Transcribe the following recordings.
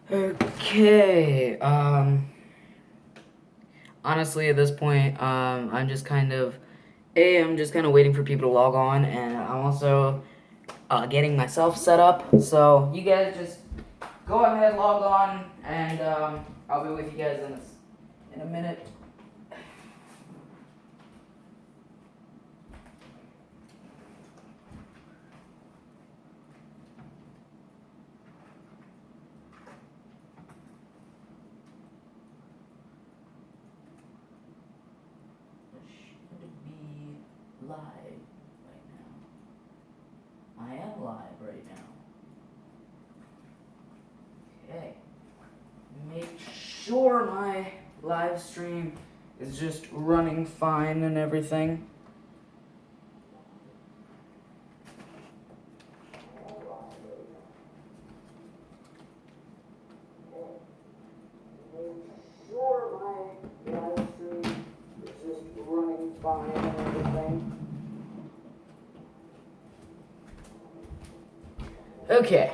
Okay, honestly, at this point, I'm just kind of, I'm just kind of waiting for people to log on, and I'm also, getting myself set up, so you guys just go ahead, log on, and, I'll be with you guys in a minute. Should be live right now. I am live right now. Okay. Make sure my live stream is just running fine and everything. Make sure my live stream is just running fine and everything. Okay.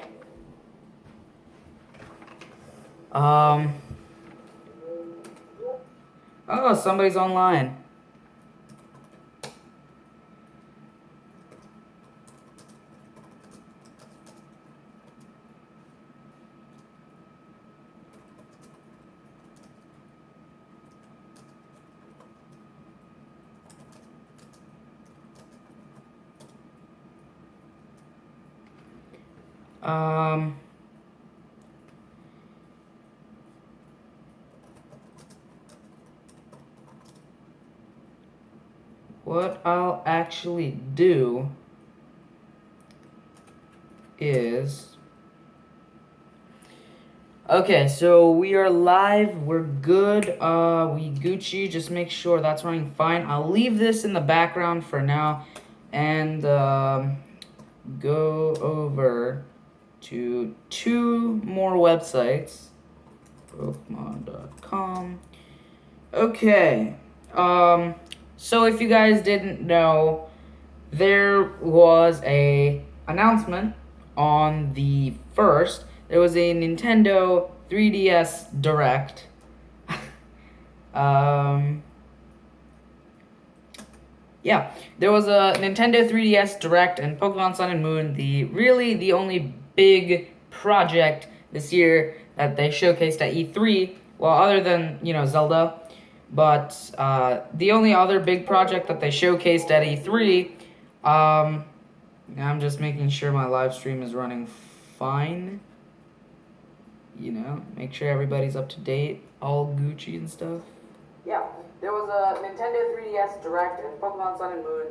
Oh, somebody's online. What I'll actually do is... Okay, so we are live, we're good, we Gucci, just make sure that's running fine. I'll leave this in the background for now, and, go over to 2 more websites, Pokemon.com. Okay, so if you guys didn't know, there was a announcement on the 1st. There was a Nintendo 3DS Direct. Yeah, there was a Nintendo 3DS Direct and Pokemon Sun and Moon, the only big project this year that they showcased at E3, well, other than, Zelda, but the only other big project that they showcased at E3, I'm just making sure my live stream is running fine. Make sure everybody's up to date, all Gucci and stuff. Yeah, there was a Nintendo 3DS Direct and Pokemon Sun and Moon,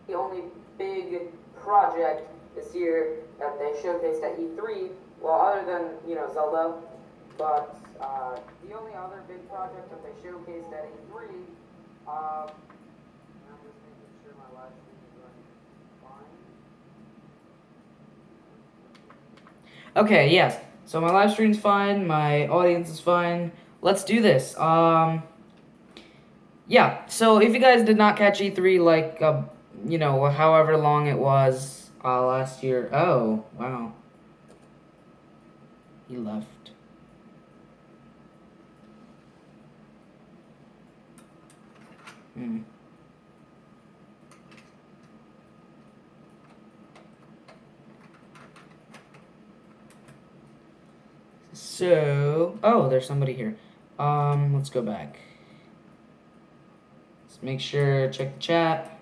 the only big project this year that they showcased at E3, well, other than, Zelda, but the only other big project that they showcased at E3, I'm just making sure my live stream is running fine. Okay, yes. So my live stream's fine, my audience is fine. Let's do this. Yeah, so if you guys did not catch E3, like, however long it was last year. Oh, wow. He left. So, oh, there's somebody here. Let's go back. Let's make sure, check the chat.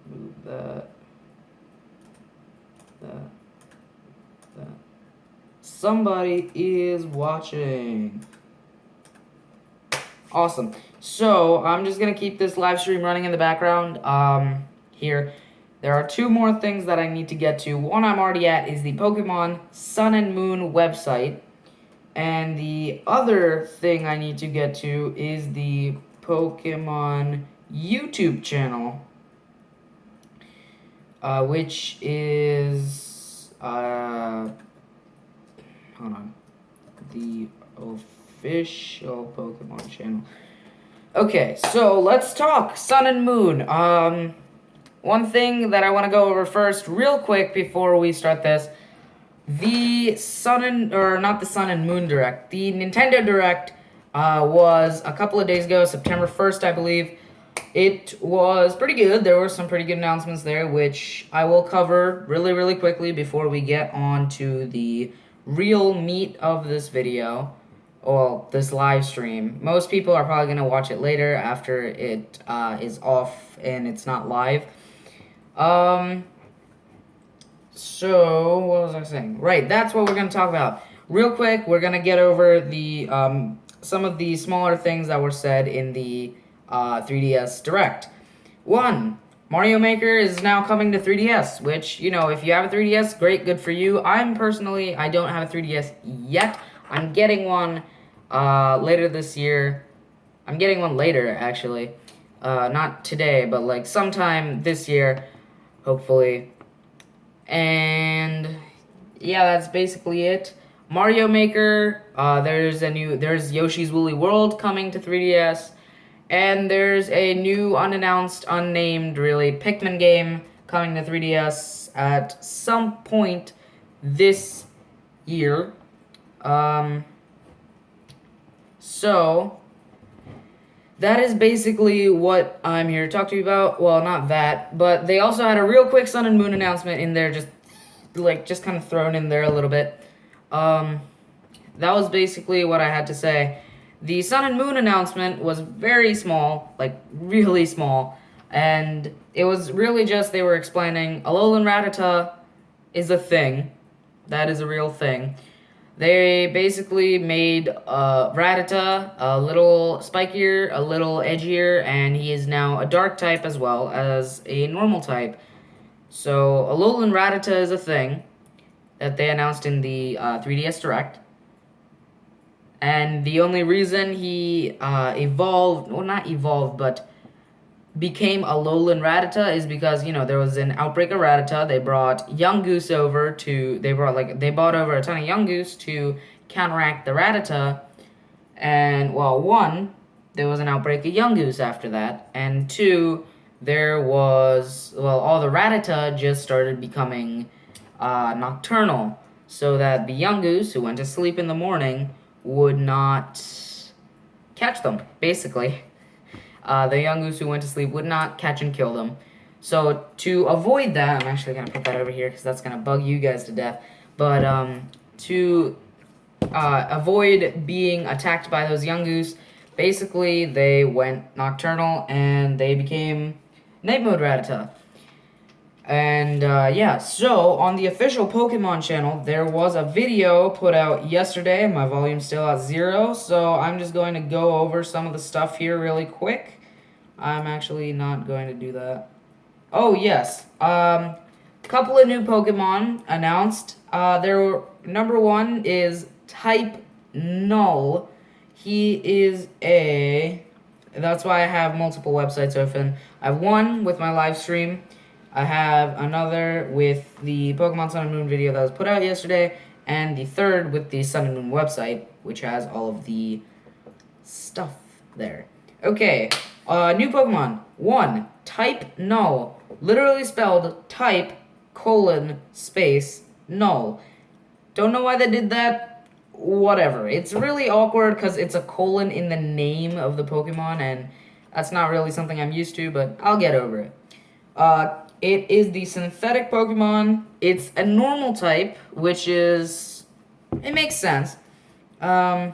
Move that. Somebody is watching. Awesome. So, I'm just going to keep this live stream running in the background here. There are 2 more things that I need to get to. One I'm already at is the Pokemon Sun and Moon website. And the other thing I need to get to is the Pokemon YouTube channel. Which is... hold on. The official Pokemon channel. Okay, so let's talk Sun and Moon. one thing that I want to go over first, real quick, before we start this, the not the Sun and Moon Direct, the Nintendo Direct was a couple of days ago, September 1st, I believe. It was pretty good. There were some pretty good announcements there, which I will cover really, really quickly before we get on to the real meat of this video. Well, this live stream. Most people are probably going to watch it later after it is off and it's not live. So, what was I saying? Right, that's what we're going to talk about. Real quick, we're going to get over the some of the smaller things that were said in the 3DS Direct. 1. Mario Maker is now coming to 3DS, which, you know, if you have a 3DS, great, good for you. I don't have a 3DS yet. I'm getting one later this year. I'm getting one later, actually. Not today, but like sometime this year, hopefully. And yeah, that's basically it. Mario Maker, there's Yoshi's Woolly World coming to 3DS, and there's a new unannounced, unnamed, really, Pikmin game coming to 3DS at some point this year. So that is basically what I'm here to talk to you about. Well, not that, but they also had a real quick Sun and Moon announcement in there, just kind of thrown in there a little bit. That was basically what I had to say. The Sun and Moon announcement was very small, like really small, and it was really just they were explaining Alolan Rattata is a thing. That is a real thing. They basically made Rattata a little spikier, a little edgier, and he is now a dark type as well as a normal type. So Alolan Rattata is a thing that they announced in the 3DS Direct. And the only reason he became Alolan Rattata is because, you know, there was an outbreak of Rattata. They brought Young Goose over they bought over a ton of Young Goose to counteract the Rattata. And, well, 1, there was an outbreak of Young Goose after that. And 2, all the Rattata just started becoming nocturnal. So that the Young Goose, who went to sleep in the morning, would not catch them, basically. The Young Goose who went to sleep would not catch and kill them. So to avoid that, I'm actually going to put that over here because that's going to bug you guys to death. But to avoid being attacked by those Young Goose, basically they went nocturnal and they became Night Mode Rattata. And yeah, so on the official Pokemon channel, there was a video put out yesterday. My volume's still at 0, so I'm just going to go over some of the stuff here really quick. I'm actually not going to do that. Oh, yes. Couple of new Pokemon announced. Number 1 is Type Null. He is that's why I have multiple websites open. I have one with my live stream. I have another with the Pokemon Sun and Moon video that was put out yesterday, and the third with the Sun and Moon website, which has all of the stuff there. Okay, new Pokemon. 1, Type Null. Literally spelled type, space, null. Don't know why they did that. Whatever. It's really awkward because it's a colon in the name of the Pokemon, and that's not really something I'm used to, but I'll get over it. It is the synthetic Pokemon. It's a normal type, which is... it makes sense. Height,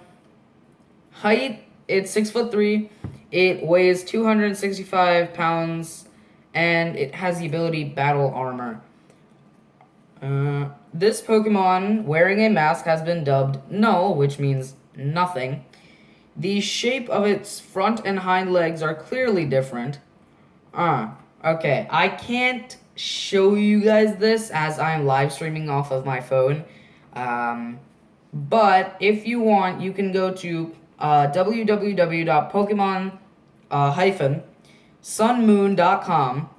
it's 6'3". It weighs 265 pounds, and it has the ability Battle Armor. This Pokemon, wearing a mask, has been dubbed Null, which means nothing. The shape of its front and hind legs are clearly different. Okay, I can't show you guys this as I'm live streaming off of my phone. But if you want, you can go to www.pokemon-sunmoon.com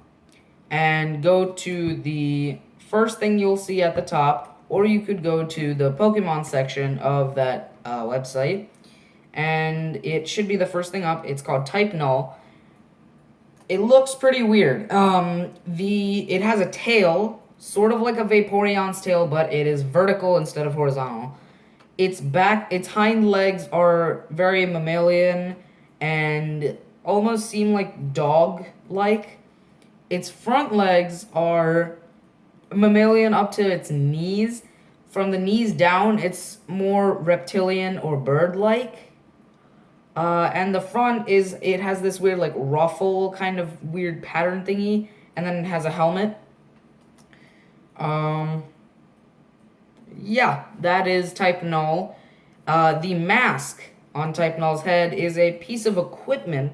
and go to the first thing you'll see at the top, or you could go to the Pokemon section of that website, and it should be the first thing up. It's called Type Null. it looks pretty weird. It has a tail, sort of like a Vaporeon's tail, but it is vertical instead of horizontal. Its hind legs are very mammalian and almost seem like dog-like. Its front legs are mammalian up to its knees. From the knees down, it's more reptilian or bird-like. And the front it has this weird like ruffle kind of weird pattern thingy, and then it has a helmet. Yeah, that is Type Null. The mask on Type Null's head is a piece of equipment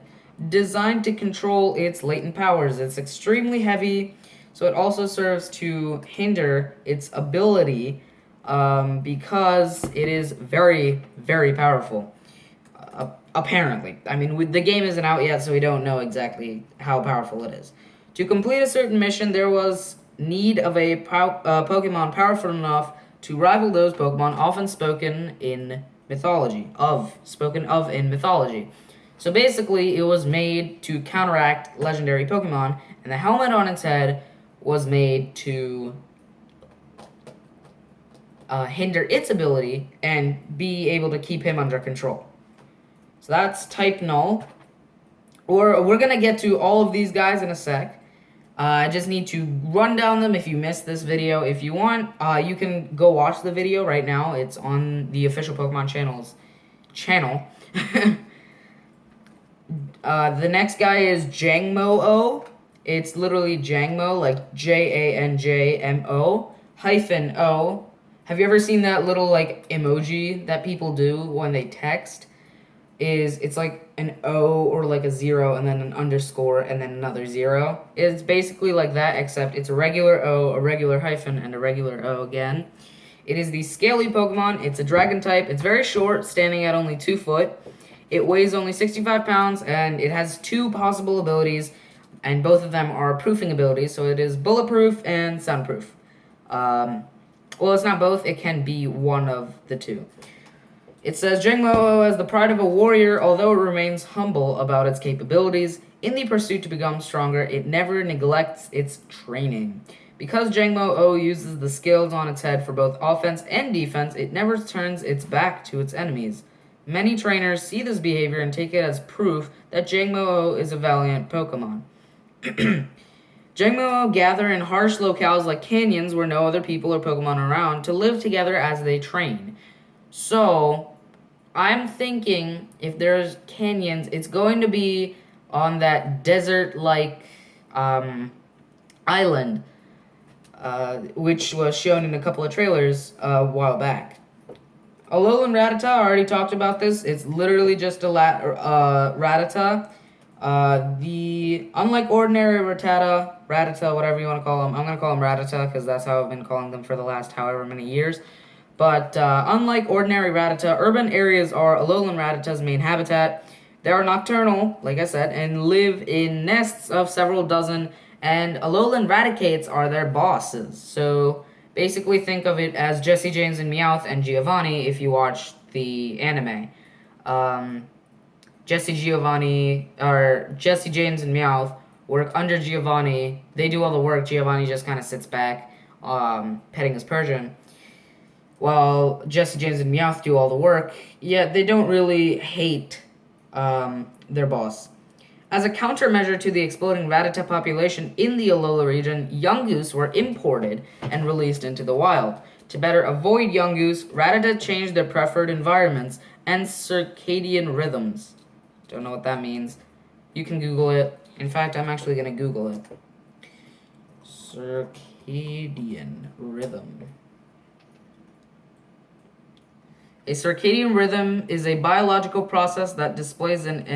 designed to control its latent powers. It's extremely heavy, so it also serves to hinder its ability because it is very, very powerful. Apparently. I mean, the game isn't out yet, so we don't know exactly how powerful it is. To complete a certain mission, there was need of a Pokemon powerful enough to rival those Pokemon often spoken in mythology. So basically, it was made to counteract legendary Pokemon, and the helmet on its head was made to hinder its ability and be able to keep him under control. So that's Type Null. We're going to get to all of these guys in a sec. I just need to run down them if you missed this video. If you want, you can go watch the video right now. It's on the official Pokemon channel. The next guy is Jangmo-O. It's literally Jangmo, like Janjmo -O. Have you ever seen that little like emoji that people do when they text? It's like an O or like a 0 and then an underscore and then another 0. It's basically like that, except it's a regular O, a regular hyphen, and a regular O again. It is the Scaly Pokemon. It's a dragon type. It's very short, standing at only 2 foot. It weighs only 65 pounds, and it has 2 possible abilities, and both of them are proofing abilities, so it is bulletproof and soundproof. Well, it's not both. It can be one of the 2. It says, Jangmo-O has the pride of a warrior, although it remains humble about its capabilities. In the pursuit to become stronger, it never neglects its training. Because Jangmo-O uses the skills on its head for both offense and defense, it never turns its back to its enemies. Many trainers see this behavior and take it as proof that Jangmo-O is a valiant Pokemon. Jangmo-O gather in harsh locales like canyons where no other people or Pokemon are around to live together as they train. So, I'm thinking if there's canyons, it's going to be on that desert-like island, which was shown in a couple of trailers a while back. Alolan Rattata, I already talked about this. It's literally just a Rattata. Unlike ordinary Rattata, whatever you want to call them, I'm going to call them Rattata because that's how I've been calling them for the last however many years. But unlike ordinary Rattata, urban areas are Alolan Rattata's main habitat. They are nocturnal, like I said, and live in nests of several dozen, and Alolan Raticates are their bosses. So basically think of it as Jesse James and Meowth and Giovanni if you watch the anime. Jesse James and Meowth work under Giovanni. They do all the work. Giovanni just kind of sits back, petting his Persian. While Jesse James and Meowth do all the work, yet they don't really hate their boss. As a countermeasure to the exploding Rattata population in the Alola region, Yungoos were imported and released into the wild. To better avoid Yungoos, Rattata changed their preferred environments and circadian rhythms. Don't know what that means. You can Google it. In fact, I'm actually going to Google it. Circadian rhythm. A circadian rhythm is a biological process that displays an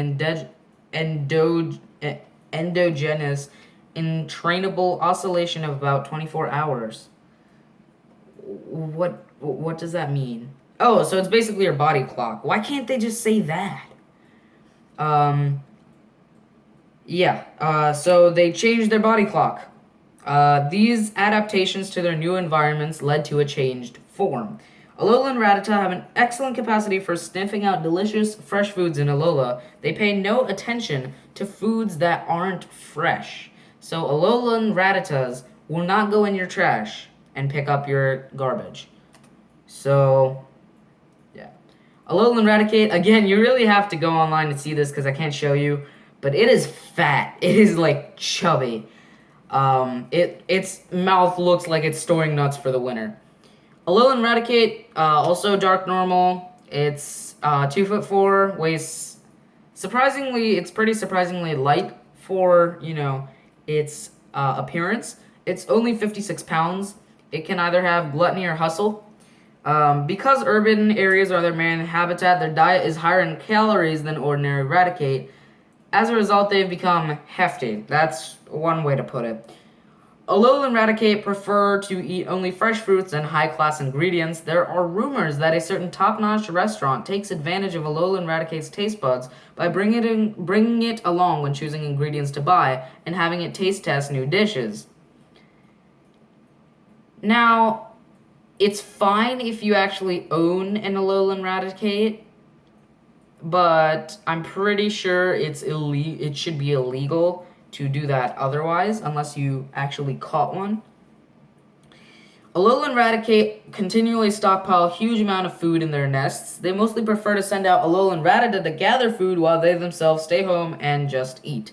endogenous entrainable oscillation of about 24 hours. What does that mean? Oh, so it's basically your body clock. Why can't they just say that? So they changed their body clock. These adaptations to their new environments led to a changed form. Alola and Rattata have an excellent capacity for sniffing out delicious, fresh foods in Alola. They pay no attention to foods that aren't fresh. So Alola and Rattatas will not go in your trash and pick up your garbage. So, yeah. Alolan Raticate, again, you really have to go online to see this because I can't show you, but it is fat. It is, like, chubby. Its mouth looks like it's storing nuts for the winter. Alolan Raticate, also dark normal. It's 2'4", weighs it's pretty surprisingly light for, its appearance. It's only 56 pounds. It can either have gluttony or hustle. Because urban areas are their main habitat, their diet is higher in calories than ordinary Raticate. As a result, they've become hefty. That's one way to put it. Alolan Raticate prefer to eat only fresh fruits and high-class ingredients. There are rumors that a certain top-notch restaurant takes advantage of Alolan Raticate's taste buds by bringing it along when choosing ingredients to buy and having it taste test new dishes. Now, it's fine if you actually own an Alolan Raticate, but I'm pretty sure it should be illegal to do that otherwise, unless you actually caught one. Alolan Raticate continually stockpile a huge amount of food in their nests. They mostly prefer to send out Alolan Rattata to gather food while they themselves stay home and just eat.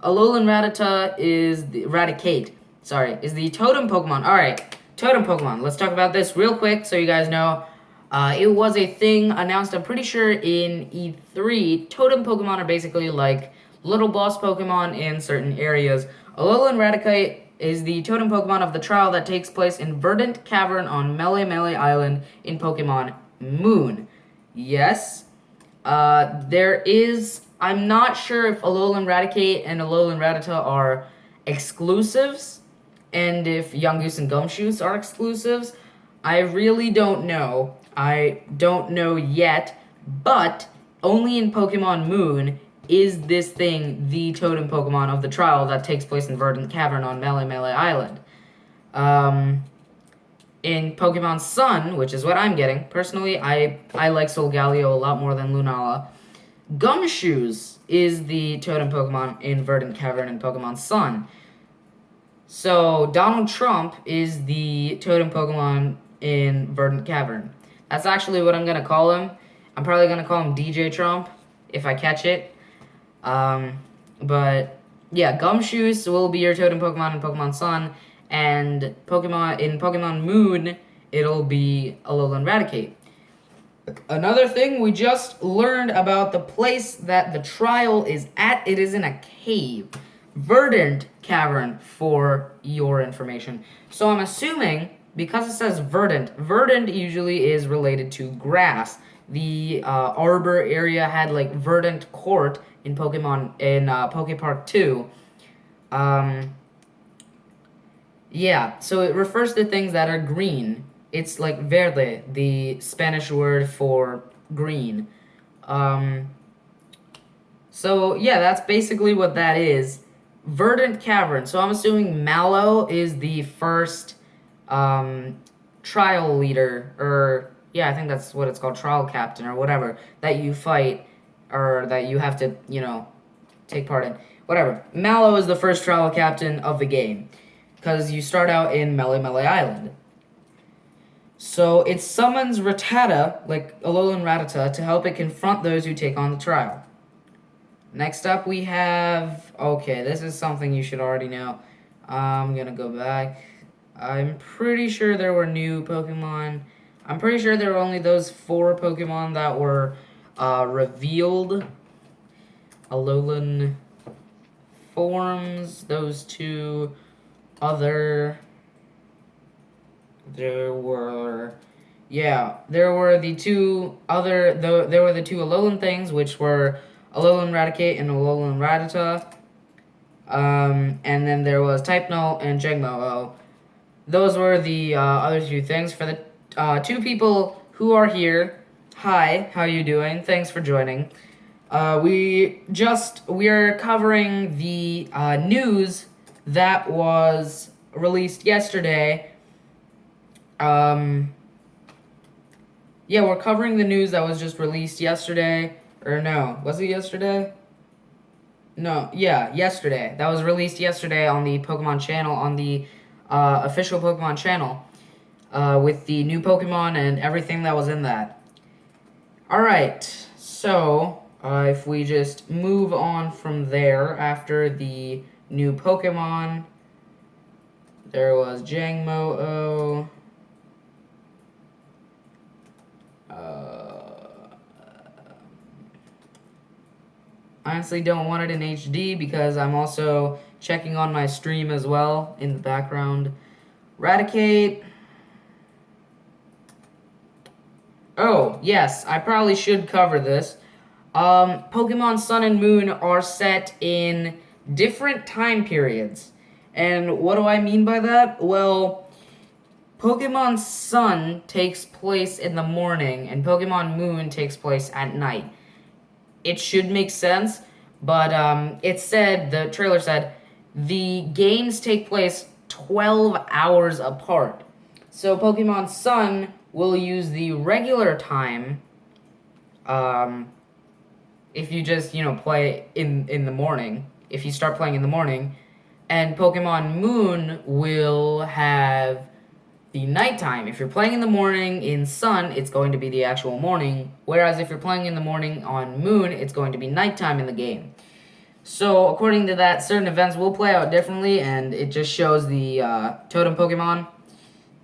Alolan Rattata is the totem Pokemon. Alright, totem Pokemon. Let's talk about this real quick so you guys know. It was a thing announced, I'm pretty sure, in E3. Totem Pokemon are basically like little boss Pokemon in certain areas. Alolan Raticate is the totem Pokemon of the trial that takes place in Verdant Cavern on Mele Mele Island in Pokemon Moon. Yes, I'm not sure if Alolan Raticate and Alolan Rattata are exclusives, and if Yungoos and Gumshoos are exclusives. I really don't know. I don't know yet, but only in Pokemon Moon is this thing the totem Pokemon of the trial that takes place in Verdant Cavern on Mele Mele Island. In Pokemon Sun, which is what I'm getting, personally, I like Solgaleo a lot more than Lunala. Gumshoos is the totem Pokemon in Verdant Cavern in Pokemon Sun. So, Donald Trump is the totem Pokemon in Verdant Cavern. That's actually what I'm going to call him. I'm probably going to call him DJ Trump if I catch it. But yeah, Gumshoos will be your totem Pokemon in Pokemon Sun, and in Pokemon Moon, it'll be Alolan Raticate. Another thing we just learned about the place that the trial is at, it is in a cave. Verdant Cavern, for your information. So I'm assuming, because it says Verdant usually is related to grass. The Arbor area had like Verdant Court in Poke Park 2. Yeah, so it refers to things that are green. It's like verde, the Spanish word for green. So yeah, that's basically what that is. Verdant Cavern. So I'm assuming Mallow is the first trial leader, or yeah, I think that's what it's called, trial captain or whatever, that you fight or that you have to, take part in. Whatever. Mallow is the first trial captain of the game because you start out in Mele Mele Island. So it summons Rattata, like Alolan Rattata, to help it confront those who take on the trial. Next up we have... Okay, this is something you should already know. I'm gonna go back. I'm pretty sure there were new Pokemon. I'm pretty sure there were only those 4 Pokemon that were revealed. Alolan forms, those 2 other... There were the 2 Alolan things, which were Alolan Raticate and Alolan Rattata. And then there was Type Null and Jangmo-O. Those were the other 2 things. For the 2 people who are here, hi, how you doing? Thanks for joining. We are covering the news that was released yesterday. Yeah, we're covering the news that was just released yesterday. Or no, was it yesterday? No, yeah, yesterday. That was released yesterday on the Pokemon channel, on the official Pokemon channel, with the new Pokemon and everything that was in that. Alright, so if we just move on from there after the new Pokemon, there was Jangmo-O. I honestly don't want it in HD because I'm also checking on my stream as well in the background. Raticate. Oh, yes, I probably should cover this. Pokemon Sun and Moon are set in different time periods. And what do I mean by that? Well, Pokemon Sun takes place in the morning and Pokemon Moon takes place at night. It should make sense, but the trailer said, the games take place 12 hours apart. So Pokemon Sun will use the regular time, if you just, play in the morning, if you start playing in the morning, and Pokemon Moon will have the nighttime. If you're playing in the morning in Sun, it's going to be the actual morning, whereas if you're playing in the morning on Moon, it's going to be nighttime in the game. So, according to that, certain events will play out differently, and it just shows the Totem Pokemon,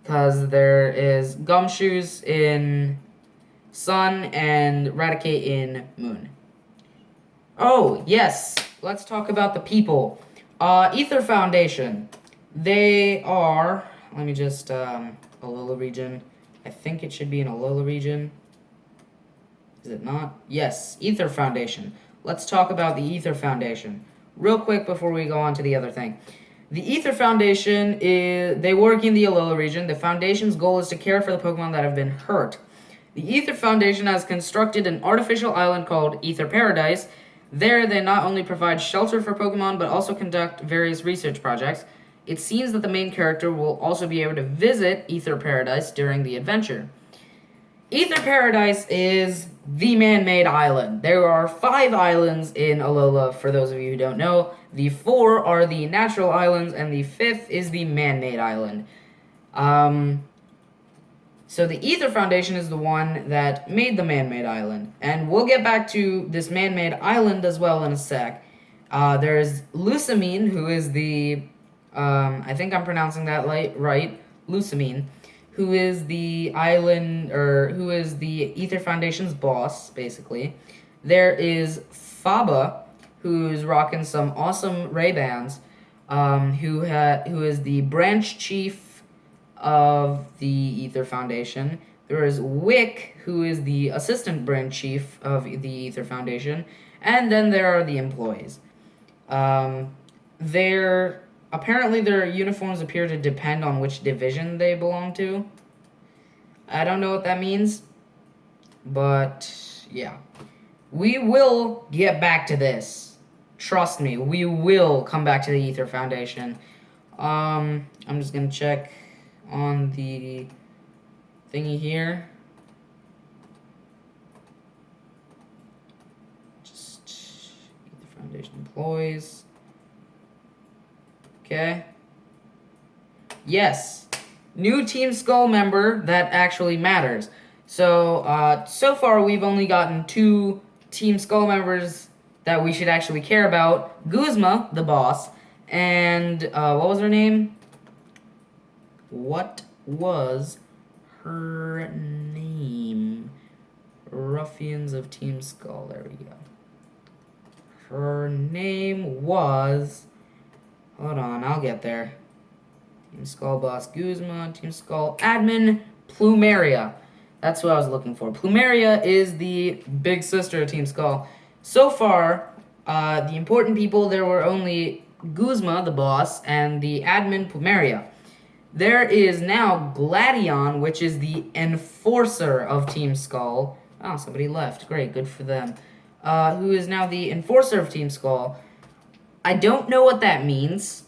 because there is Gumshoes in Sun and Raticate in Moon. Oh, yes, let's talk about the people. Ether Foundation. They are... Let me just, Alola region. I think it should be an Alola region. Is it not? Yes, Ether Foundation. Let's talk about the Ether Foundation real quick before we go on to the other thing. The Ether Foundation they work in the Alola region. The Foundation's goal is to care for the Pokemon that have been hurt. The Ether Foundation has constructed an artificial island called Ether Paradise. There, they not only provide shelter for Pokemon, but also conduct various research projects. It seems that the main character will also be able to visit Ether Paradise during the adventure. Ether Paradise is the man-made island. There are 5 islands in Alola, for those of you who don't know. The 4 are the natural islands, and the 5th is the man-made island. So the Ether Foundation is the one that made the man-made island. And we'll get back to this man-made island as well in a sec. There's Lusamine, who is the... I think I'm pronouncing that right. Lusamine, who is the island, or who is the Ether Foundation's boss, basically. There is Faba, who's rocking some awesome Ray-Bans, who is the branch chief of the Ether Foundation. There is Wick, who is the assistant branch chief of the Ether Foundation. And then there are the employees. Apparently their uniforms appear to depend on which division they belong to. I don't know what that means, but yeah. We will get back to this. Trust me, we will come back to the Ether Foundation. I'm just gonna check on the thingy here. Just Ether Foundation employees. Okay. Yes. New Team Skull member that actually matters. So, so far we've only gotten 2 Team Skull members that we should actually care about. Guzma, the boss, and, what was her name? What was her name? Ruffians of Team Skull. There we go. Her name was... Hold on, I'll get there. Team Skull boss Guzma, Team Skull admin Plumeria. That's what I was looking for. Plumeria is the big sister of Team Skull. So far, the important people, there were only Guzma, the boss, and the admin Plumeria. There is now Gladion, which is the enforcer of Team Skull. Oh, somebody left. Great, good for them. Who is now the enforcer of Team Skull. I don't know what that means.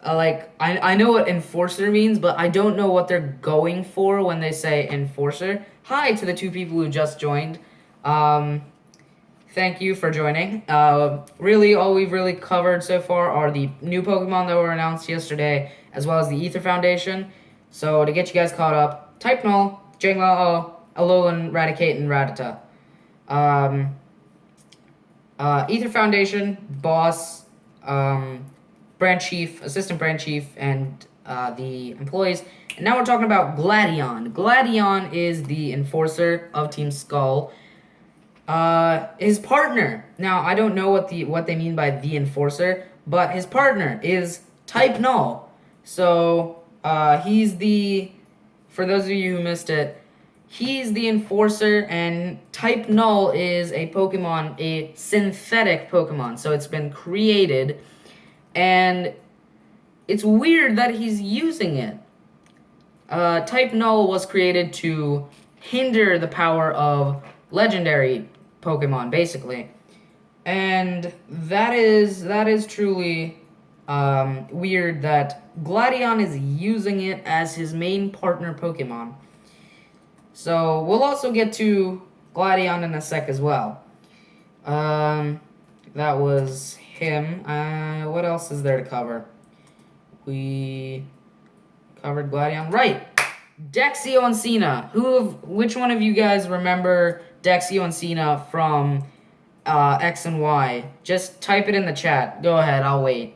I know what enforcer means, but I don't know what they're going for when they say enforcer. Hi to the 2 people who just joined. Thank you for joining. Really, all we've really covered so far are the new Pokemon that were announced yesterday, as well as the Ether Foundation. So to get you guys caught up, type Null, Jingla, Alolan, Raticate, and Rattata. Ether Foundation, Boss, Branch Chief, Assistant Branch Chief, and the employees. And now we're talking about Gladion. Gladion is the enforcer of Team Skull. His partner. Now I don't know what they mean by the enforcer, but his partner is Type Null. So he's the. For those of you who missed it, he's the enforcer, and Type Null is a Pokemon, a synthetic Pokemon. So it's been created, and it's weird that he's using it. Type Null was created to hinder the power of legendary Pokemon, basically. And that is truly weird that Gladion is using it as his main partner Pokemon. So we'll also get to Gladion in a sec as well. That was him. What else is there to cover? We covered Gladion. Right! Dexio and Cena. Which one of you guys remember Dexio and Cena from X and Y? Just type it in the chat. Go ahead, I'll wait.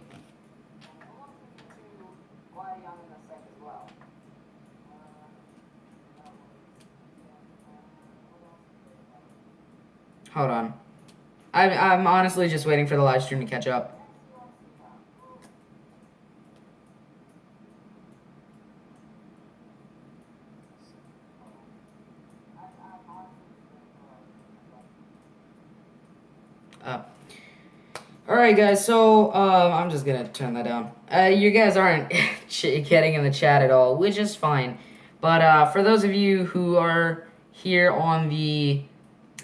Hold on. I'm honestly just waiting for the live stream to catch up. Alright guys, so I'm just gonna turn that down. You guys aren't getting in the chat at all, which is fine. But for those of you who are here on the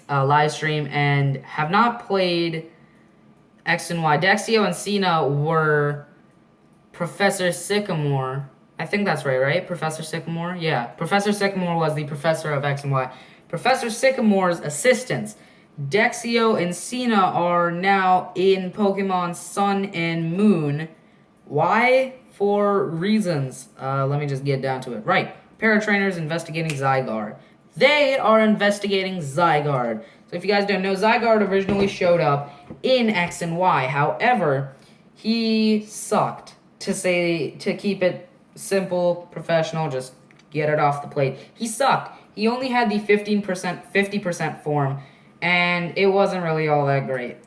live stream and have not played X and Y, Dexio and Cena were Professor Sycamore. I think that's right? Professor Sycamore? Yeah, Professor Sycamore was the professor of X and Y. Professor Sycamore's assistants. Dexio and Cena are now in Pokemon Sun and Moon. Why? For reasons. Let me just get down to it. Right. Paratrainers investigating Zygarde. They are investigating Zygarde. So if you guys don't know, Zygarde originally showed up in X and Y. However, he sucked. To keep it simple, professional, just get it off the plate. He sucked. He only had the 50% form, and it wasn't really all that great.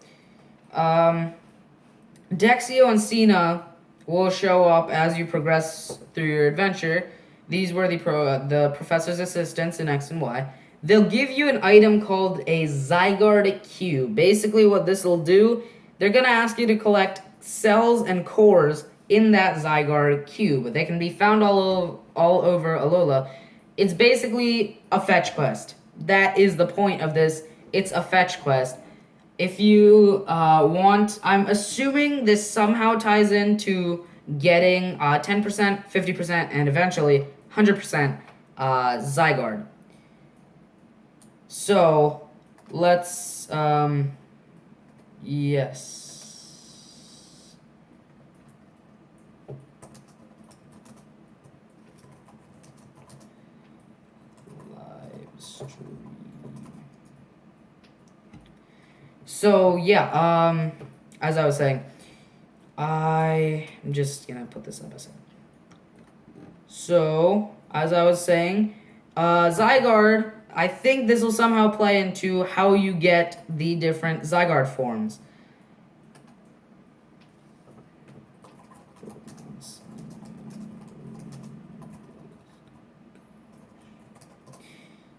Dexio and Cena will show up as you progress through your adventure. These were the professor's assistants in X and Y. They'll give you an item called a Zygarde Cube. Basically what this will do, they're going to ask you to collect cells and cores in that Zygarde Cube. They can be found all over Alola. It's basically a fetch quest. That is the point of this. It's a fetch quest. If you want, I'm assuming this somehow ties into getting 10%, 50%, and eventually 100% Zygarde. So, let's, yes. So, yeah, as I was saying, I'm just gonna put this up a second. So, as I was saying, Zygarde, I think this will somehow play into how you get the different Zygarde forms.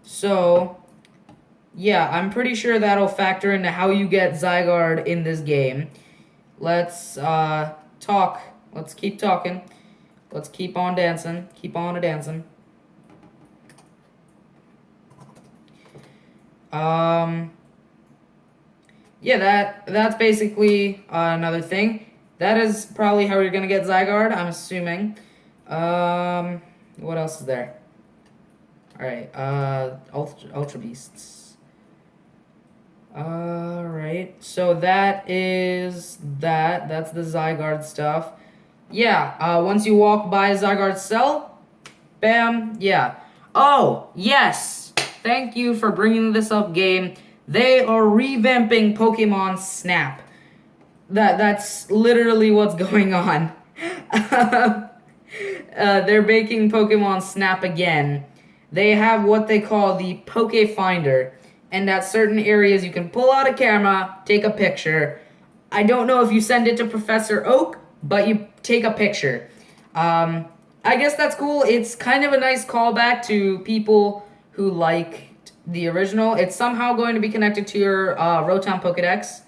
So, yeah, I'm pretty sure that'll factor into how you get Zygarde in this game. Let's talk. Let's keep talking. Let's keep on dancing. Keep on a-dancing. Yeah, that's basically another thing. That is probably how you're gonna get Zygarde, I'm assuming. What else is there? Alright, Ultra Beasts. Alright, so that is that. That's the Zygarde stuff. Yeah, once you walk by Zygarde's cell, bam, yeah. Oh, yes! Thank you for bringing this up, game. They are revamping Pokemon Snap. That's literally what's going on. They're making Pokemon Snap again. They have what they call the Poke Finder, and at certain areas you can pull out a camera, take a picture. I don't know if you send it to Professor Oak, but you take a picture. I guess that's cool. It's kind of a nice callback to people who liked the original. It's somehow going to be connected to your Rotom Pokedex.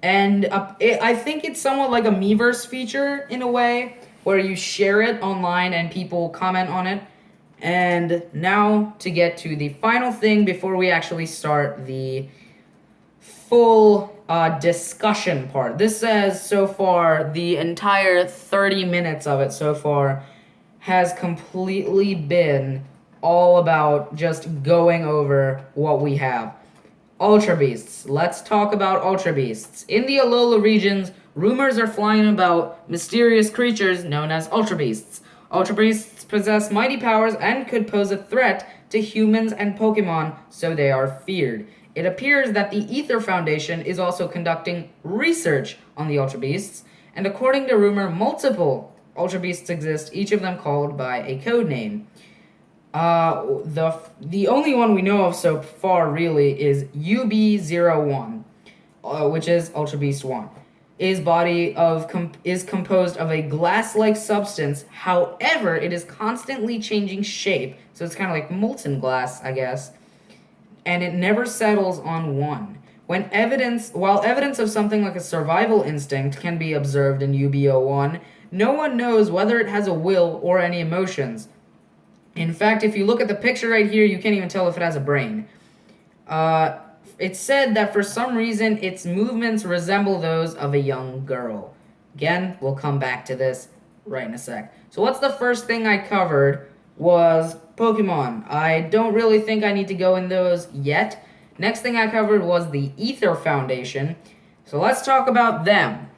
And I think it's somewhat like a Miiverse feature in a way, where you share it online and people comment on it. And now to get to the final thing before we actually start the full discussion part. This says so far the entire 30 minutes of it so far has completely been all about just going over what we have. Ultra Beasts. Let's talk about Ultra Beasts. In the Alola regions, rumors are flying about mysterious creatures known as Ultra Beasts. Ultra Beasts possess mighty powers and could pose a threat to humans and Pokemon, so they are feared. It appears that the Ether Foundation is also conducting research on the Ultra Beasts, and according to rumor, multiple Ultra Beasts exist, each of them called by a code name. The only one we know of so far really is UB01, which is Ultra Beast 1. His body is composed of a glass-like substance. However, it is constantly changing shape, so it's kind of like molten glass, I guess. And it never settles on one. While evidence of something like a survival instinct can be observed in UB01, no one knows whether it has a will or any emotions. In fact, if you look at the picture right here, you can't even tell if it has a brain. It's said that for some reason, its movements resemble those of a young girl. Again, we'll come back to this right in a sec. So what's the first thing I covered was Pokemon. I don't really think I need to go in those yet. Next thing I covered was the Ether Foundation. So let's talk about them.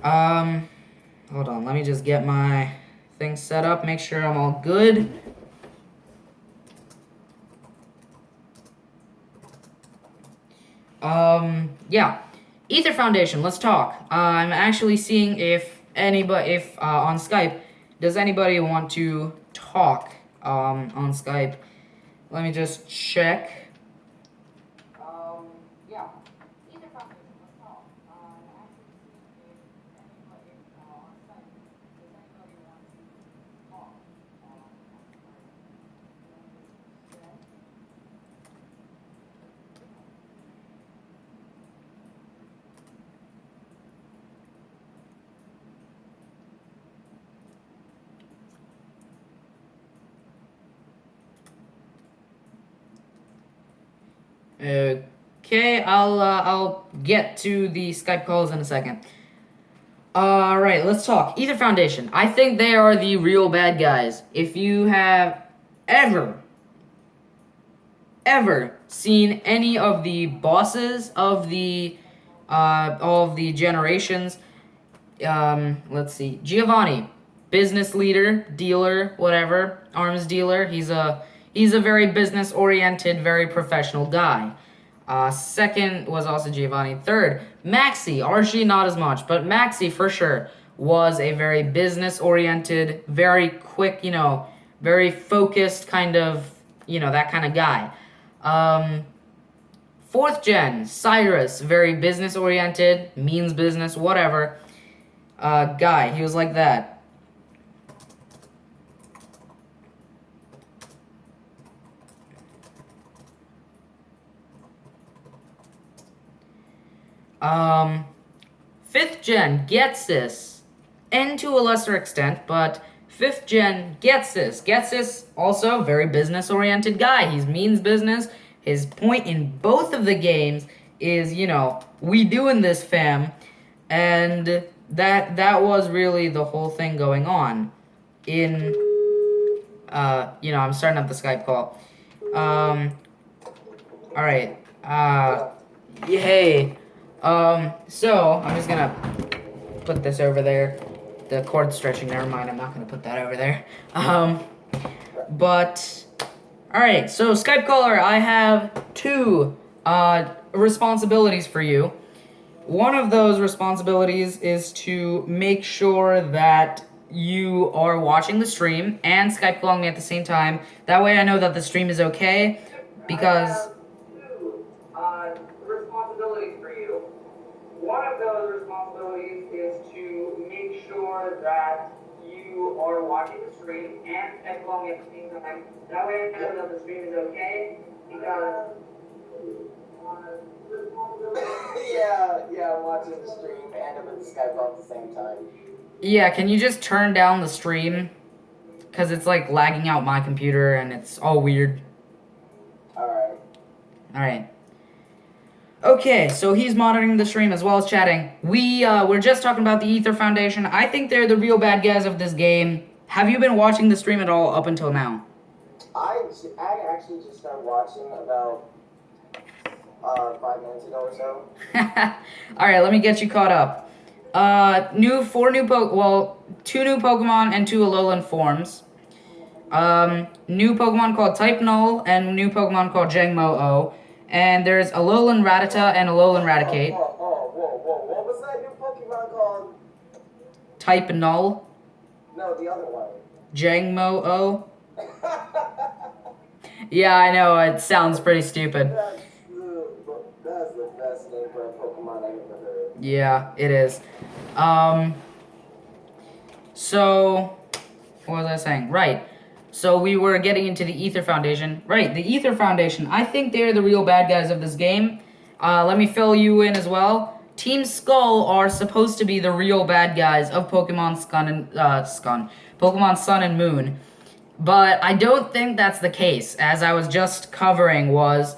Hold on, let me just get my thing set up, make sure I'm all good. Yeah. Ether Foundation, let's talk. I'm actually seeing if on Skype, does anybody want to talk, on Skype? Let me just check. Yeah. Ether Foundation, let's talk. I'm actually seeing if anybody, on Skype, does anybody want to talk, on Okay, I'll get to the Skype calls in a second. Alright, let's talk. Ether Foundation. I think they are the real bad guys. If you have ever seen any of the bosses of the generations, let's see. Giovanni, business leader, dealer, whatever, arms dealer. He's a very business-oriented, very professional guy. Second was also Giovanni. Third, Maxie. Archie, not as much, but Maxie, for sure, was a very business-oriented, very quick, very focused kind of, that kind of guy. Fourth gen, Cyrus, very business-oriented, means business, whatever, guy. He was like that. Fifth gen gets this, and to a lesser extent, but fifth gen gets this. Gets this, also very business-oriented guy. He means business. His point in both of the games is, we doing this, fam. And that was really the whole thing going on. In I'm starting up the Skype call. All right. Hey. So I'm just gonna put this over there. The cord stretching. Never mind. I'm not gonna put that over there. But all right. So Skype caller, I have two responsibilities for you. One of those responsibilities is to make sure that you are watching the stream and Skype calling me at the same time. That way I know that the stream is okay, because... I have two responsibilities for you. One of those responsibilities is to make sure that you are watching the stream and Skype calling me at the same time. That way I know that the stream is okay, because... yeah, I'm watching the stream and I'm in the Skype call at the same time. Yeah, can you just turn down the stream? Because it's like lagging out my computer and it's all weird. Alright. Okay, so he's monitoring the stream as well as chatting. We're just talking about the Ether Foundation. I think they're the real bad guys of this game. Have you been watching the stream at all up until now? I actually just started watching about 5 minutes ago or so. Alright, let me get you caught up. Two new Pokemon and 2 Alolan forms. New Pokemon called Type Null and new Pokemon called Jangmo-O. And there's Alolan Rattata and Alolan Raticate. Whoa. What was that new Pokemon called? Type Null. No, the other one. Jangmo-O. Yeah, I know, it sounds pretty stupid. That's the best name for a Pokemon I've ever heard. Yeah, it is. So, what was I saying? Right. So we were getting into the Ether Foundation. Right, the Ether Foundation. I think they're the real bad guys of this game. Let me fill you in as well. Team Skull are supposed to be the real bad guys of Pokemon Pokemon Sun and Moon. But I don't think that's the case. As I was just covering, was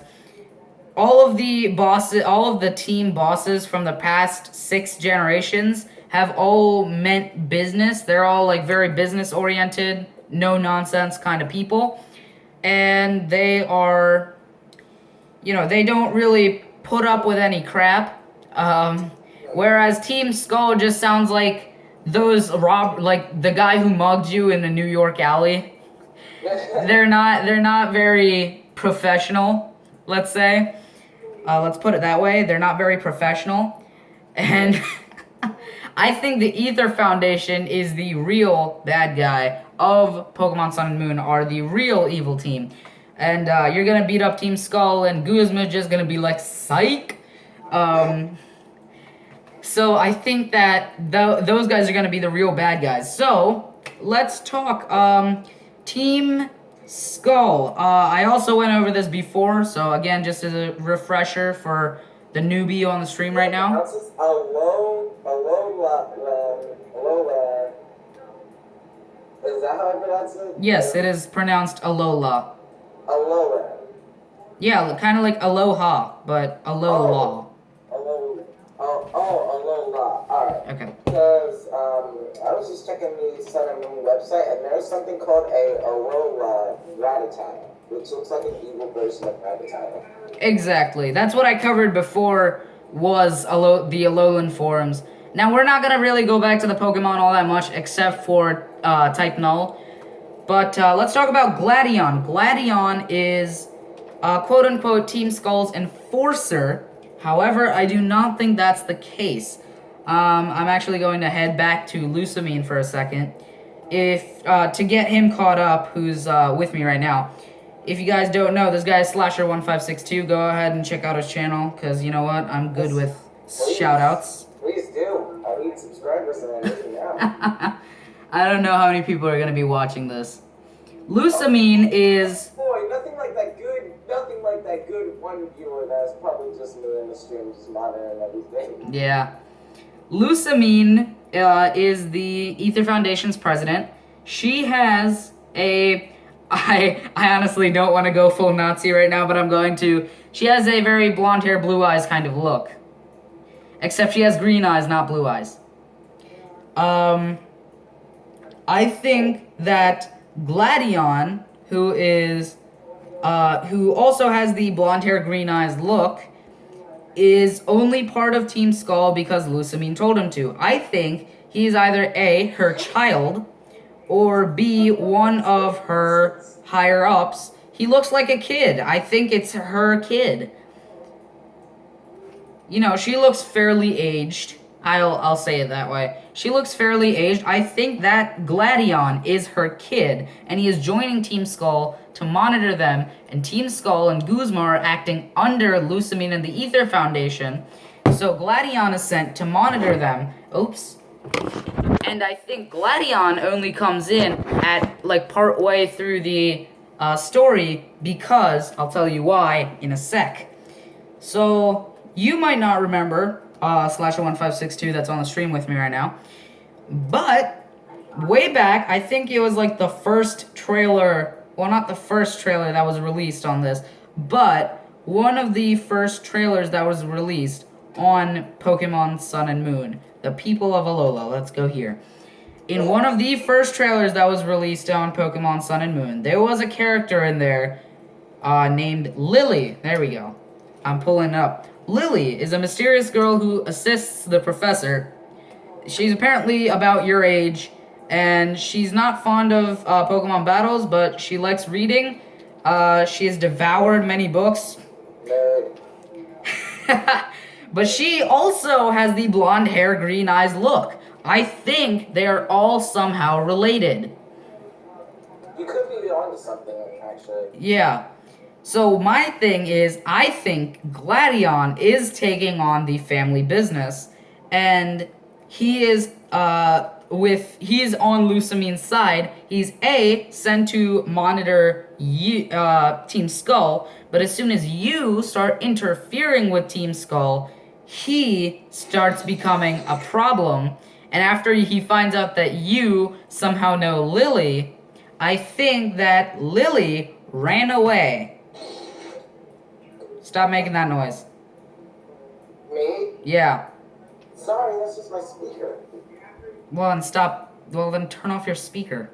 all of the team bosses from the past 6 generations have all meant business. They're all like very business oriented, no nonsense kind of people. And they are, they don't really put up with any crap. Whereas Team Skull just sounds like like the guy who mugged you in the New York alley. They're not very professional, let's say. Let's put it that way. They're not very professional. And I think the Ether Foundation is the real bad guy of Pokemon Sun and Moon, are the real evil team. And you're going to beat up Team Skull, and Guzma just going to be like, psych. So I think that those guys are going to be the real bad guys. So let's talk Team Skull. I also went over this before, so again, just as a refresher for the newbie on the stream right now. Is that how I pronounce it? Yes, it is pronounced Alola. Alola. Yeah, kind of like Aloha, but Alola. Alola. Alright. Okay. Because I was just checking the Sun and Moon website, and there's something called a Alola Rattata, which looks like an evil version of Rattata. Exactly. That's what I covered before, was the Alolan forms. Now, we're not going to really go back to the Pokemon all that much, except for Type Null. But let's talk about Gladion. Gladion is, quote-unquote, Team Skull's enforcer. However, I do not think that's the case. I'm actually going to head back to Lusamine for a second. To get him caught up, who's with me right now. If you guys don't know, this guy is Slasher1562. Go ahead and check out his channel, because you know what? I'm good with shout-outs. Please do. I need subscribers and I need now. I don't know how many people are going to be watching this. Lusamine is... Boy, nothing like that good one viewer that's probably just me in the stream just monitoring everything. Yeah. Lusamine is the Ether Foundation's president. She has a... I honestly don't want to go full Nazi right now, but I'm going to. She has a very blonde hair, blue eyes kind of look. Except she has green eyes, not blue eyes. I think that Gladion, who also has the blonde hair, green eyes look, is only part of Team Skull because Lusamine told him to. I think he's either A, her child, or B, one of her higher ups. He looks like a kid. I think it's her kid. You know, she looks fairly aged. I'll say it that way. She looks fairly aged. I think that Gladion is her kid, and he is joining Team Skull to monitor them, and Team Skull and Guzma are acting under Lusamine and the Ether Foundation. So Gladion is sent to monitor them. Oops. And I think Gladion only comes in at, like, part way through the story because, I'll tell you why in a sec. So, you might not remember, /1562 that's on the stream with me right now, but way back, I think it was like the first trailer, well, not the first trailer that was released on this, but one of the first trailers that was released on Pokemon Sun and Moon, the people of Alola. Let's go here. In one of the first trailers that was released on Pokemon Sun and Moon, there was a character in there named Lily. There we go. I'm pulling up. Lily is a mysterious girl who assists the professor. She's apparently about your age, and she's not fond of Pokemon battles, but she likes reading. She has devoured many books. But she also has the blonde hair, green eyes look. I think they are all somehow related. You could be onto something, actually. Yeah. So my thing is, I think Gladion is taking on the family business, and he is he's on Lusamine's side. He's sent to monitor Team Skull, but as soon as you start interfering with Team Skull, he starts becoming a problem. And after he finds out that you somehow know Lily, I think that Lily ran away. Stop making that noise. Me? Yeah. Sorry, that's just my speaker. Well, then stop. Well, then turn off your speaker.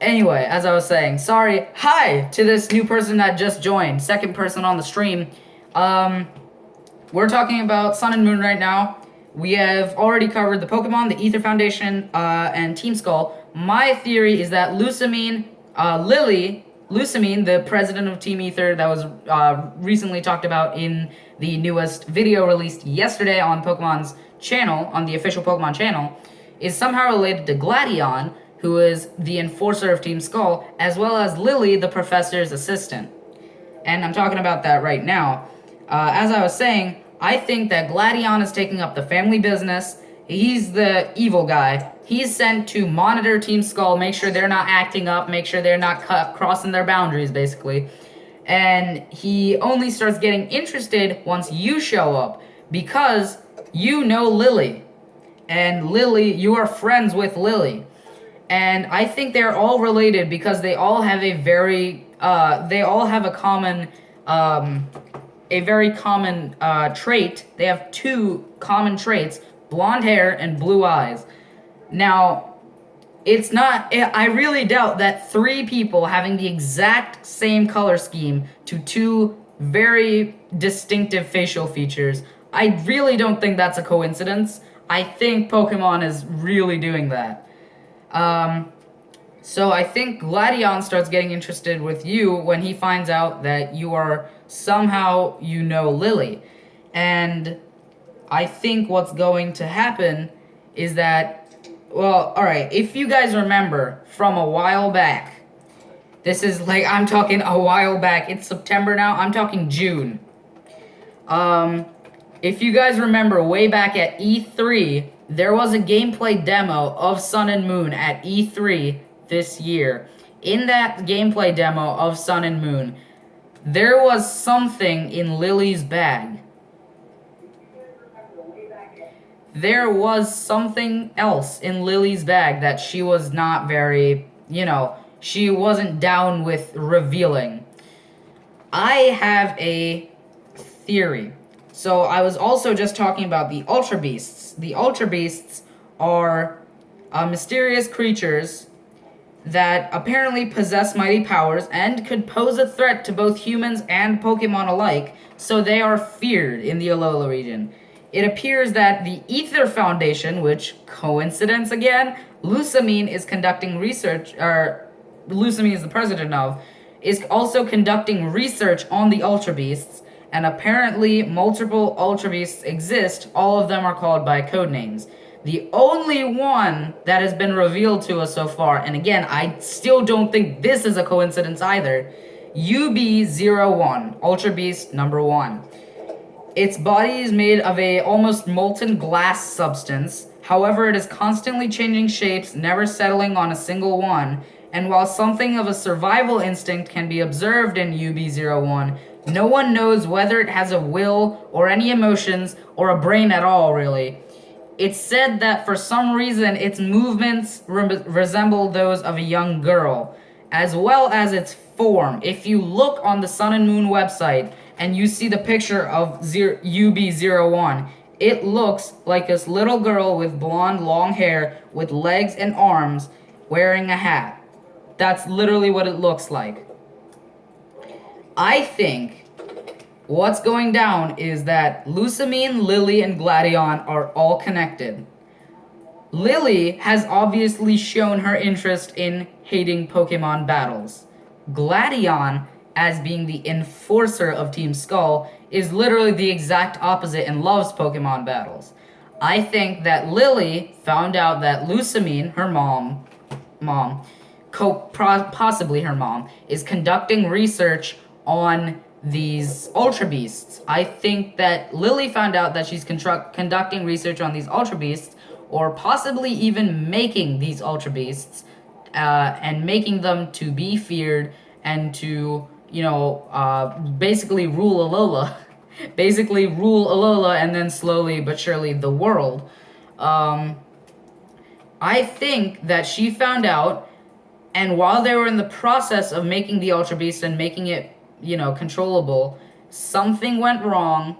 Anyway, as I was saying, sorry. Hi to this new person that just joined. Second person on the stream. We're talking about Sun and Moon right now. We have already covered the Pokemon, the Ether Foundation, and Team Skull. My theory is that Lusamine, the president of Team Ether that was recently talked about in the newest video released yesterday on Pokemon's channel, on the official Pokemon channel, is somehow related to Gladion, who is the enforcer of Team Skull, as well as Lily, the professor's assistant. And I'm talking about that right now. As I was saying, I think that Gladion is taking up the family business. He's the evil guy. He's sent to monitor Team Skull, make sure they're not acting up, make sure they're not crossing their boundaries, basically. And he only starts getting interested once you show up, because you know Lily. And Lily, you are friends with Lily. And I think they're all related because they all have a very common trait. They have two common traits: blonde hair and blue eyes. Now, I really doubt that three people having the exact same color scheme to two very distinctive facial features, I really don't think that's a coincidence. I think Pokemon is really doing that. So I think Gladion starts getting interested with you when he finds out that you are somehow, Lily. And I think what's going to happen is that, well, alright, if you guys remember from a while back, this is like, I'm talking a while back, it's September now, I'm talking June. If you guys remember way back at E3, there was a gameplay demo of Sun and Moon at E3 this year. In that gameplay demo of Sun and Moon, there was something in Lily's bag. There was something else in Lily's bag that she was not very, she wasn't down with revealing. I have a theory. So I was also just talking about the Ultra Beasts. The Ultra Beasts are mysterious creatures that apparently possess mighty powers and could pose a threat to both humans and Pokemon alike, so they are feared in the Alola region. It appears that the Ether Foundation, which, coincidence again, Lusamine is conducting research, or Lusamine is the president of, is also conducting research on the Ultra Beasts, and apparently multiple Ultra Beasts exist. All of them are called by code names. The only one that has been revealed to us so far, and again, I still don't think this is a coincidence either, UB01, Ultra Beast number 1. Its body is made of a almost molten glass substance. However, it is constantly changing shapes, never settling on a single one. And while something of a survival instinct can be observed in UB01, no one knows whether it has a will or any emotions or a brain at all, really. It's said that for some reason its movements resemble those of a young girl, as well as its form. If you look on the Sun and Moon website and you see the picture of UB01, it looks like this little girl with blonde long hair with legs and arms wearing a hat. That's literally what it looks like. I think what's going down is that Lusamine, Lily, and Gladion are all connected. Lily has obviously shown her interest in hating Pokemon battles. Gladion, as being the enforcer of Team Skull, is literally the exact opposite and loves Pokemon battles. I think that Lily found out that Lusamine, her mom, possibly her mom, is conducting research on these Ultra Beasts. I think that Lily found out that she's conducting research on these Ultra Beasts, or possibly even making these Ultra Beasts, and making them to be feared and to, basically rule Alola. Basically rule Alola and then slowly but surely the world. I think that she found out, and while they were in the process of making the Ultra Beast and making it controllable, something went wrong,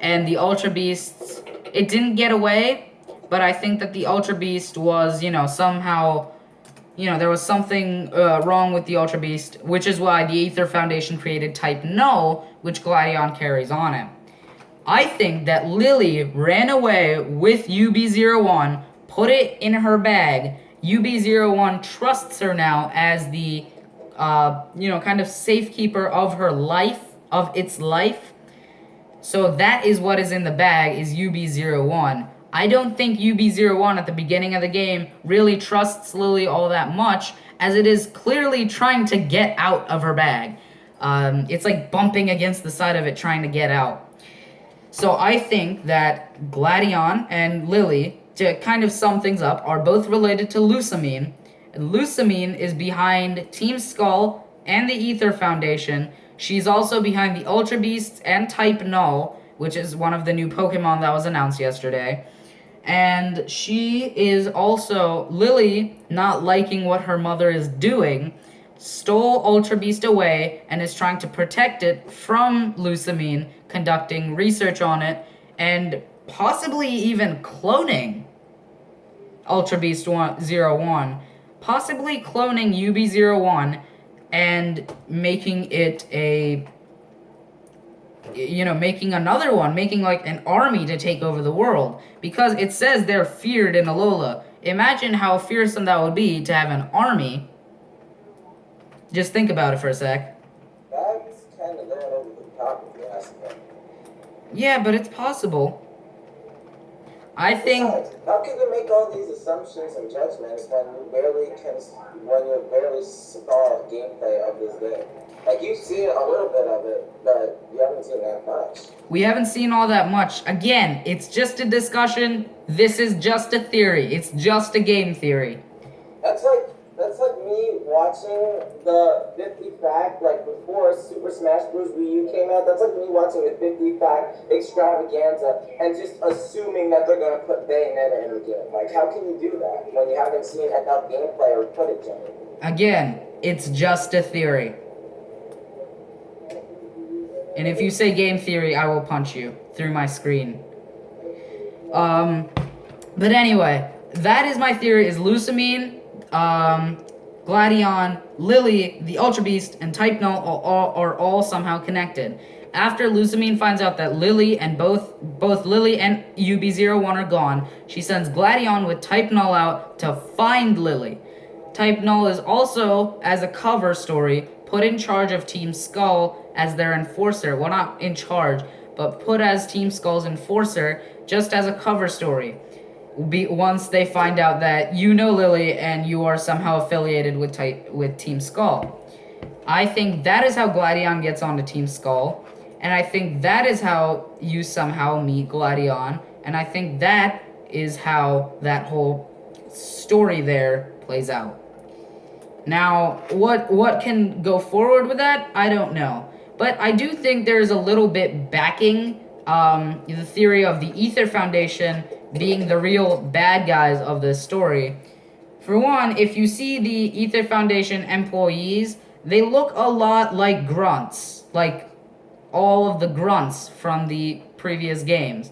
and the Ultra Beasts, it didn't get away, but I think that the Ultra Beast was, somehow, there was something wrong with the Ultra Beast, which is why the Ether Foundation created Type No, which Gladion carries on it. I think that Lily ran away with UB01, put it in her bag. UB01 trusts her now as the kind of safekeeper of her life, of its life. So that is what is in the bag, is UB01. I don't think UB01 at the beginning of the game really trusts Lily all that much, as it is clearly trying to get out of her bag. It's like bumping against the side of it trying to get out. So I think that Gladion and Lily, to kind of sum things up, are both related to Lusamine. And Lusamine is behind Team Skull and the Ether Foundation. She's also behind the Ultra Beasts and Type Null, which is one of the new Pokemon that was announced yesterday. And she is also, Lily, not liking what her mother is doing, stole Ultra Beast away and is trying to protect it from Lusamine, conducting research on it, and possibly even cloning Ultra Beast 01. Possibly cloning UB01 and making it making another one, making like an army to take over the world. Because it says they're feared in Alola. Imagine how fearsome that would be to have an army. Just think about it for a sec. That's kind of going over the top if you ask me. Yeah, but it's possible. I think. Besides, how can you make all these assumptions and judgments when you barely saw gameplay of this game? Like, you've seen a little bit of it, but you haven't seen that much. We haven't seen all that much. Again, it's just a discussion. This is just a theory. It's just a game theory. That's like me watching the 50 fact, like before Super Smash Bros. Wii U came out. That's like me watching the 50 fact extravaganza and just assuming that they're gonna put Bayonetta in the game. Like, how can you do that when you haven't seen enough gameplay or footage of it? Again, it's just a theory. And if you say game theory, I will punch you through my screen. But anyway, that is my theory, is Lusamine, Gladion, Lily, the Ultra Beast, and Type Null are all somehow connected. After Lusamine finds out that Lily and both Lily and UB01 are gone, she sends Gladion with Type Null out to find Lily. Type Null is also, as a cover story, put in charge of Team Skull as their enforcer. Well, not in charge, but put as Team Skull's enforcer, just as a cover story. Once they find out that you know Lily and you are somehow affiliated with Team Skull. I think that is how Gladion gets onto Team Skull, and I think that is how you somehow meet Gladion, and I think that is how that whole story there plays out. Now, what can go forward with that? I don't know. But I do think there's a little bit backing the theory of the Ether Foundation being the real bad guys of this story. For one, if you see the Ether Foundation employees, they look a lot like grunts. Like all of the grunts from the previous games.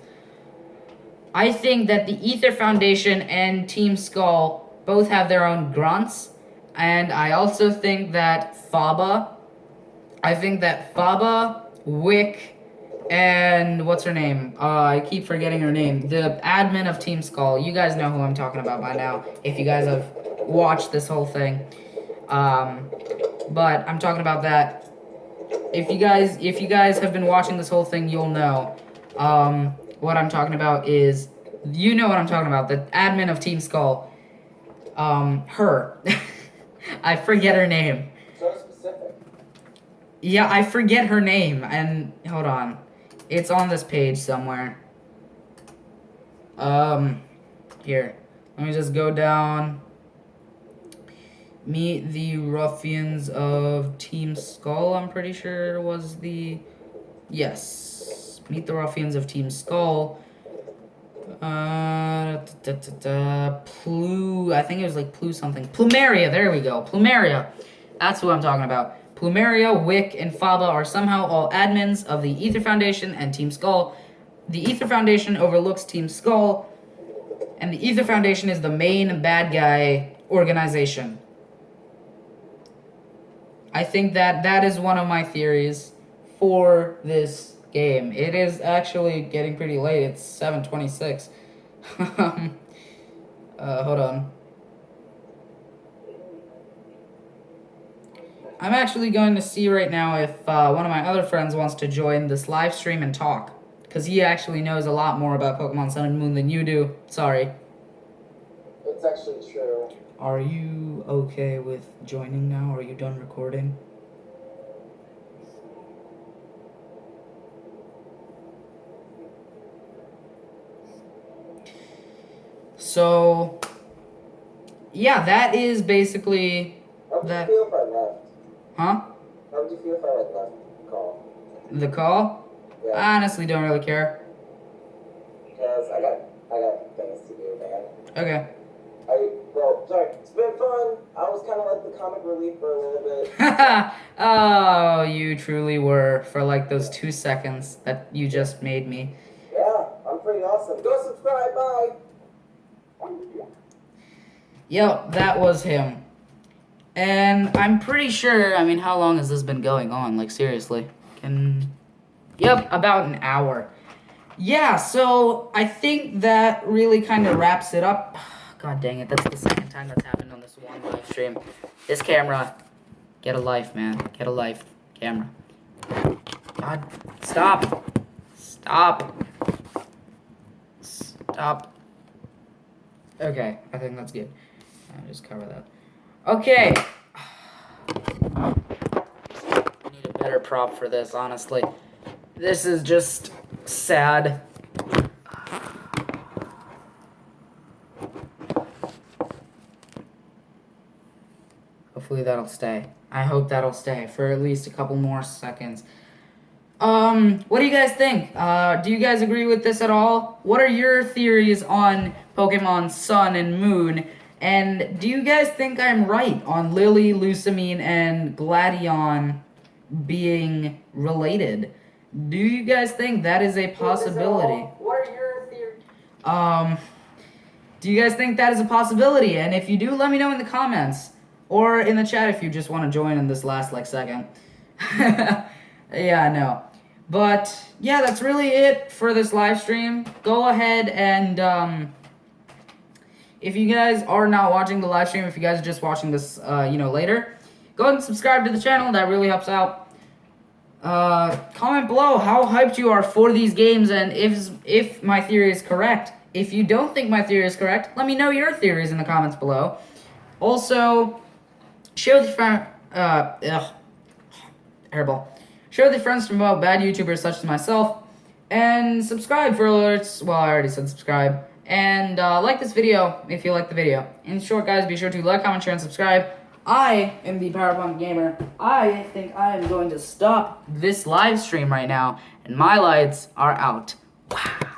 I think that the Ether Foundation and Team Skull both have their own grunts. And I also think that Faba, Wick, and what's her name? I keep forgetting her name. The admin of Team Skull. You guys know who I'm talking about by now, if you guys have watched this whole thing. But I'm talking about that. If you guys have been watching this whole thing, you'll know. What I'm talking about is, you know what I'm talking about. The admin of Team Skull. Her. I forget her name. So specific. Yeah, I forget her name, and hold on. It's on this page somewhere. Here. Let me just go down. Meet the ruffians of Team Skull, I'm pretty sure was the... Yes. Meet the ruffians of Team Skull. I think it was like Plu something. Plumeria, there we go. Plumeria. That's who I'm talking about. Plumeria, Wick, and Faba are somehow all admins of the Ether Foundation and Team Skull. The Ether Foundation overlooks Team Skull, and the Ether Foundation is the main bad guy organization. I think that is one of my theories for this game. It is actually getting pretty late. It's 7:26. Hold on. I'm actually going to see right now if one of my other friends wants to join this live stream and talk. Because he actually knows a lot more about Pokemon Sun and Moon than you do. Sorry. It's actually true. Are you okay with joining now? Are you done recording? So, yeah, that is basically... How would you feel if I left? Huh? How would you feel if I left the call? The call? Yeah. I honestly don't really care. Because I got things to do, man. Okay. Sorry, it's been fun. I was kind of like the comic relief for a little bit. Oh, you truly were, for like those 2 seconds that you just made me. Yeah, I'm pretty awesome. Go subscribe, bye! Yep, that was him. And I'm pretty sure, I mean, how long has this been going on? Like, seriously. Yep, about an hour. Yeah, so I think that really kind of wraps it up. God dang it, that's the second time that's happened on this one live stream. This camera, get a life, man. Get a life, camera. God, stop. Stop. Stop. Okay, I think that's good. I'll just cover that. Okay. I need a better prop for this, honestly. This is just sad. Hopefully that'll stay. I hope that'll stay for at least a couple more seconds. What do you guys think? Do you guys agree with this at all? What are your theories on Pokemon Sun and Moon? And do you guys think I'm right on Lily, Lusamine, and Gladion being related? Do you guys think that is a possibility? What are your theories? Do you guys think that is a possibility? And if you do, let me know in the comments. Or in the chat if you just want to join in this last, second. Yeah, no. But, yeah, that's really it for this live stream. Go ahead and, if you guys are not watching the live stream, if you guys are just watching this, later, go ahead and subscribe to the channel. That really helps out. Comment below how hyped you are for these games and if my theory is correct. If you don't think my theory is correct, let me know your theories in the comments below. Also, share with your friend, hairball. Share with your friends to promote bad YouTubers such as myself, and subscribe for alerts. Well, I already said subscribe. And like this video if you like the video. In short, guys, be sure to like, comment, share, and subscribe. I am the PowerPoint Gamer. I think I am going to stop this live stream right now, and my lights are out. Wow.